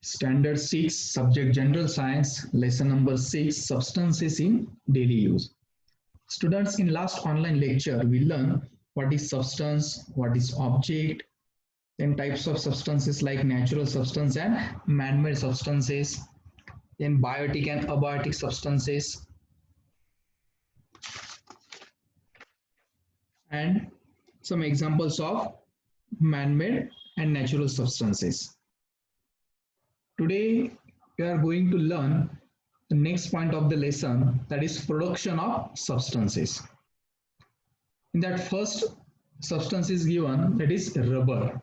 Standard 6, Subject General Science, Lesson number 6, Substances in Daily Use. Students, in last online lecture, we learned what is substance, what is object, then types of substances like natural substance and man-made substances, then biotic and abiotic substances, and some examples of man-made and natural substances. Today, we are going to learn the next point of the lesson, that is production of substances. In that, first substance is given, that is rubber.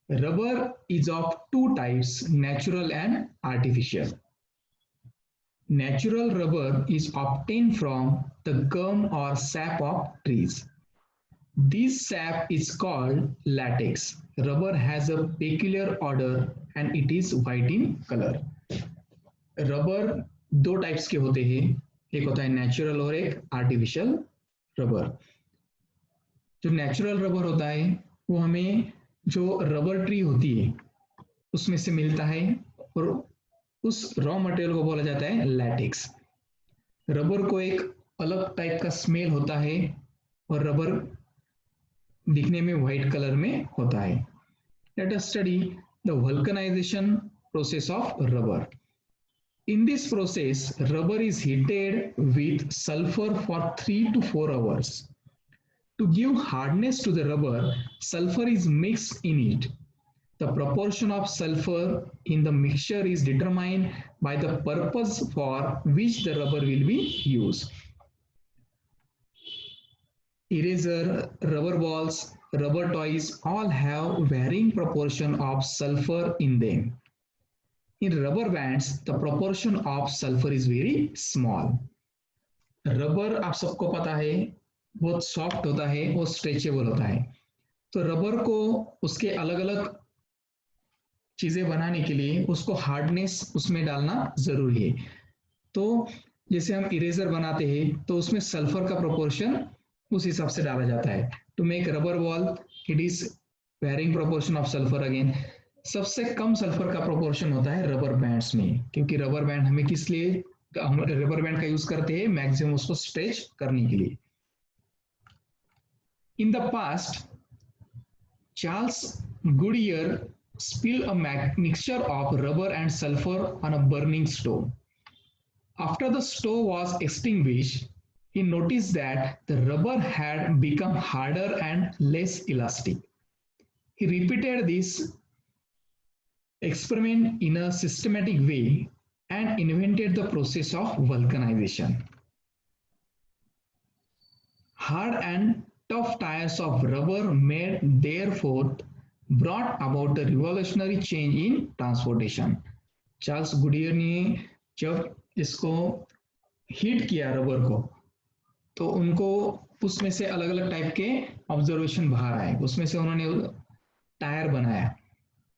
Rubber is of two types, natural and artificial. Natural rubber is obtained from the gum or sap of trees. This sap is called latex. Rubber has a peculiar odor and it is white in color. Rubber दो types के होते हैं, एक होता है natural और एक artificial rubber. जो नेचुरल रबर होता है वो हमें जो रबर ट्री होती है उसमें से मिलता है और उस रॉ मटेरियल को बोला जाता है लैटेक्स। रबर को एक अलग टाइप का स्मेल होता है और रबर दिखने में व्हाइट कलर में होता है। Let us study the vulcanization process of rubber. In this process, rubber is heated with sulfur for 3 to 4 hours. To give hardness to the rubber, sulfur is mixed in it. The proportion of sulfur in the mixture is determined by the purpose for which the rubber will be used. Eraser, rubber balls, rubber toys all have varying proportion of sulfur in them. In rubber bands, the proportion of sulfur is very small. Rubber आप सबको पता है बहुत soft होता है और stretchable होता है, तो रबर को उसके अलग अलग चीजें बनाने के लिए उसको हार्डनेस उसमें डालना जरूरी है। तो जैसे हम इरेजर बनाते हैं तो उसमें सल्फर का प्रोपोर्शन उस हिसाब से डाला जाता है। To make rubber ball it is varying proportion of sulphur again. सबसे कम सल्फर का प्रोपोर्शन होता है रबर बैंड्स में, क्योंकि रबर बैंड हमें किस लिए हम रबर बैंड का यूज करते हैं, मैक्सिमम उसको स्ट्रेच करने के लिए। In the past Charles Goodyear spilled a mixture of rubber and sulfur on a burning stove. After the stove was extinguished, he noticed that the rubber had become harder and less elastic. He repeated this experiment in a systematic way and invented the process of vulcanization. Hard and tough tires of rubber made therefore brought about a revolutionary change in transportation. Charles Goodyear ने जब इसको heat किया rubber को, तो उनको उसमें से अलग अलग टाइप के ऑब्जर्वेशन बाहर आए, उसमें से उन्होंने टायर बनाया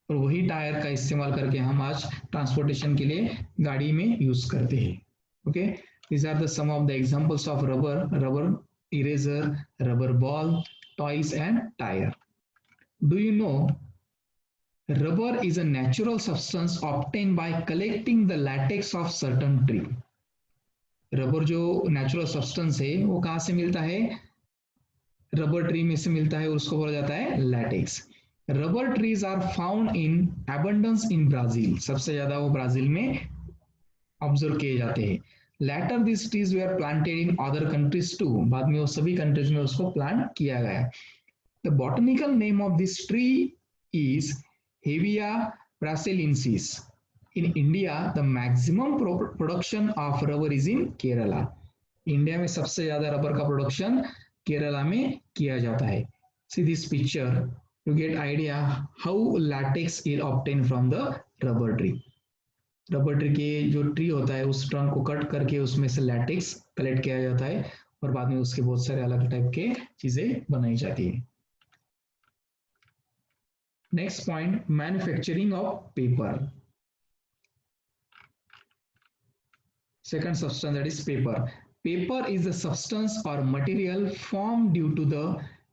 और वही टायर का इस्तेमाल करके हम आज ट्रांसपोर्टेशन के लिए गाड़ी में यूज करते हैं। Okay, these are the some of the examples of rubber, rubber eraser, rubber ball, toys and tyre. Do you know rubber is a natural substance obtained by collecting the latex of certain tree? Rubber जो natural substance है वो कहाँ से मिलता है, rubber tree में से मिलता है और उसको बोला जाता है latex. Rubber trees are found in abundance in Brazil. सबसे ज्यादा वो ब्राजील में ऑब्जर्व किए जाते हैं. Later this trees they are planted in other countries too. बाद में वो सभी कंट्रीज में उसको प्लांट किया गया. The botanical name of this tree is Hevea brasiliensis. In India, the maximum production of rubber is in Kerala. India में सबसे ज्यादा रबर का प्रोडक्शन केरला में किया जाता है. See this picture, you get idea how latex is obtained from the rubber tree. Rubber tree के जो ट्री होता है उस ट्रंक को कट करके उसमें से लैटेक्स कलेक्ट किया जाता है और बाद में उसके बहुत सारे अलग टाइप के चीजें बनाई जाती है. Next point, manufacturing of paper. Second substance, that is paper. Paper is a substance or material formed due to the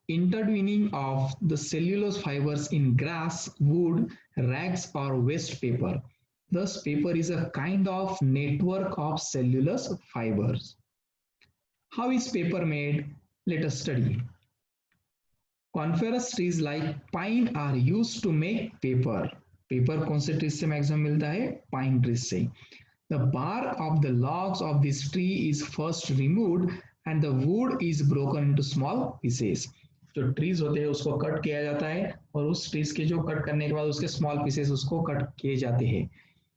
intertwining of the cellulose fibers in grass, wood, rags or waste paper. Thus, paper is a kind of network of cellulose fibers. How is paper made? Let us study. Coniferous trees like pine are used to make paper. Paper कौन से trees से maximum मिलता है? Pine trees से. The bark of the logs of this tree is first removed and the wood is broken into small pieces. जो trees होते हैं उसको कट किया जाता है और उस ट्रीज के जो कट करने के बाद उसके स्मॉल पीसेस उसको कट किए जाते हैं.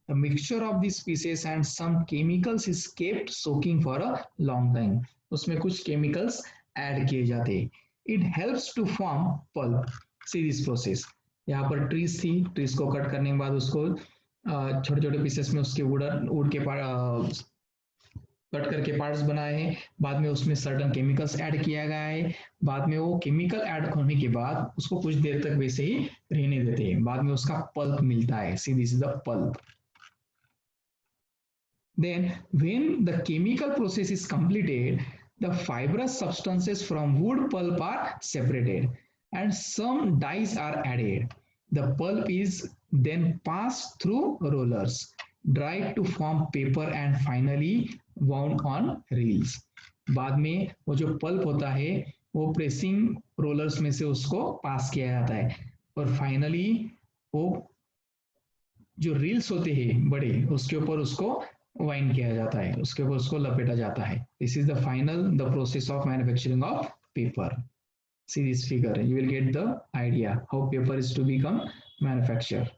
The mixture of these pieces and some chemicals is kept soaking for a long time. उसमें कुछ chemicals ऐड किए जाते हैं. It helps to form pulp. See this process. यहाँ पर ट्रीज थी, ट्रीज को कट करने के बाद उसको छोटे छोटे पीसेस में उसके वुड के कट करके पार्ट्स बनाए हैं. बाद में उसमें सर्टन केमिकल्स ऐड किया गया है. बाद में वो केमिकल ऐड होने के बाद उसको कुछ देर तक वैसे ही रहने देते हैं. बाद में उसका पल्प मिलता है. See this is the pulp. Then when the chemical process is completed, the fibrous substances from wood pulp are separated and some dyes are added. The pulp is then passed through rollers, dried to form paper and finally wound on reels. बाद में वो जो pulp होता है वो pressing rollers में से उसको पास किया जाता है और फाइनली वो जो रील्स होते हैं बड़े उसके ऊपर उसको वाइंड किया जाता है, उसके ऊपर उसको लपेटा जाता है. This is the final the process of manufacturing of paper. See this figure, you will get the idea how paper is to become manufacture.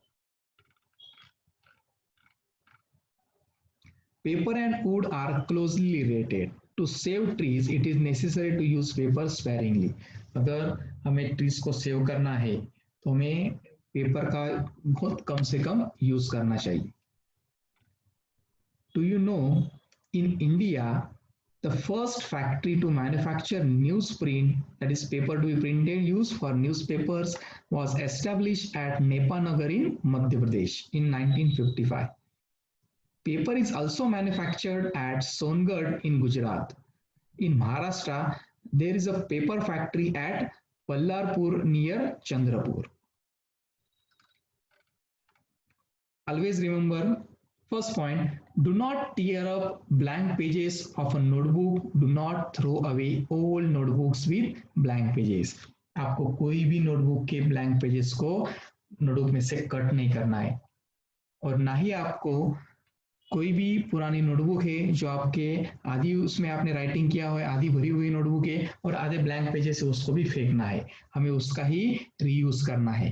Paper and wood are closely related. To save trees, it is necessary to use paper sparingly. अगर हमें trees को save करना है तो हमें paper का बहुत कम से कम यूज करना चाहिए. Do you know, in India, the first factory to manufacture newsprint, that is paper to be printed used for newspapers, was established at Nepanagar in Madhya Pradesh in 1955. Paper is also manufactured at Songarh in Gujarat. In Maharashtra, there is a paper factory at Ballarpur near Chandrapur. Always remember, first point, do not tear up blank pages of a notebook. Do not throw away old notebooks with blank pages. आपको कोई भी notebook के blank pages को notebook में से cut नहीं करना है और ना ही आपको कोई भी पुरानी नोटबुक है जो आपके आधी उसमें आपने राइटिंग किया हुआ है, आधी भरी हुई नोटबुक है और आधे ब्लैंक पेजेस है उसको भी फेंकना है. हमें उसका ही रीयूज करना है.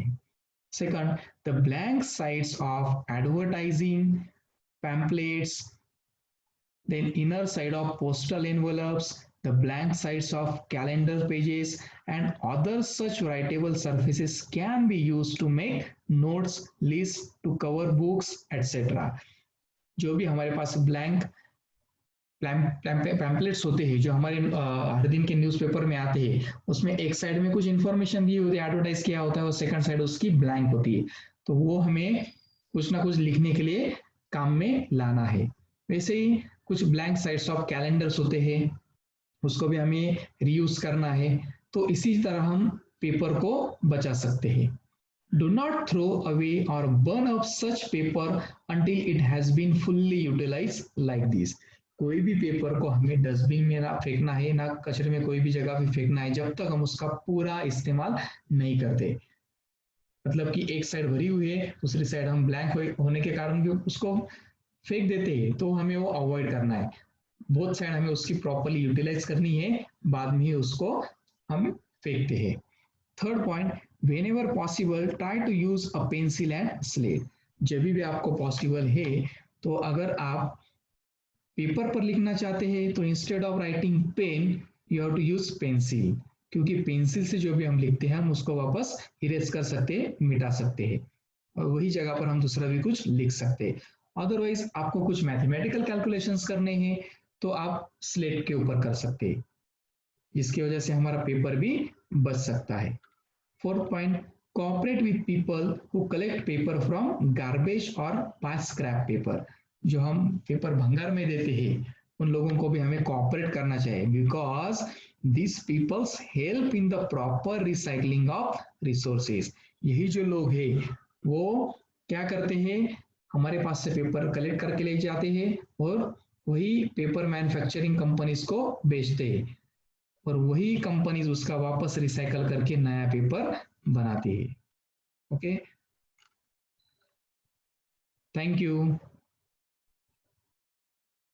Second, the blank sides of advertising, pamphlets, then inner side of postal envelopes, the blank sides of calendar pages and other such writable surfaces can be used to make notes, lists, to cover books, etc. जो भी हमारे पास blank pamphlets होते हैं जो हमारे हर दिन के newspaper में आते हैं उसमें एक साइड में कुछ इन्फॉर्मेशन दी होती है, एडवर्टाइज किया होता है और सेकंड साइड उसकी ब्लैंक होती है. तो वो हमें कुछ ना कुछ लिखने के लिए काम में लाना है. वैसे ही कुछ ब्लैंक साइड्स ऑफ कैलेंडर्स होते हैं उसको भी हमें रीयूज करना है. तो इसी तरह हम पेपर को बचा सकते हैं. Do not throw away or burn up such paper until it has been fully utilized like this. कोई भी पेपर को हमें डस्टबिन में ना फेंकना है ना कचरे में कोई भी जगह पे फेंकना है जब तक हम उसका पूरा इस्तेमाल नहीं करते. मतलब कि एक साइड भरी हुई है दूसरी साइड हम ब्लैंक होने के कारण भी उसको फेंक देते हैं तो हमें वो अवॉइड करना है. बोथ साइड हमें उसकी प्रॉपरली यूटिलाइज करनी है, बाद में ही उसको हम फेंकते हैं. Third point, whenever possible try to use a pencil and slate. जब भी आपको पॉसिबल है तो अगर आप पेपर पर लिखना चाहते हैं तो instead of writing pen you have to use pencil, क्योंकि पेंसिल से जो भी हम लिखते हैं हम उसको वापस इरेज कर सकते हैं, मिटा सकते हैं और वही जगह पर हम दूसरा भी कुछ लिख सकते हैं. अदरवाइज आपको कुछ मैथमेटिकल कैलकुलेशंस करने हैं तो आप स्लेट के ऊपर कर सकते हैं जिसकी वजह से हमारा पेपर भी बच सकता है. Fourth point, cooperate with people who collect paper from garbage or buy scrap paper. जो हम पेपर भंगार में देते हैं उन लोगों को भी हमें कोऑपरेट करना चाहिए because these peoples help in the proper recycling of resources. यही जो लोग हैं वो क्या करते हैं, हमारे पास से पेपर कलेक्ट करके ले जाते हैं और वही पेपर मैन्युफैक्चरिंग कंपनीज को बेचते हैं और वही कंपनीज उसका वापस रिसाइकल करके नया पेपर बनाती है। Okay, thank you.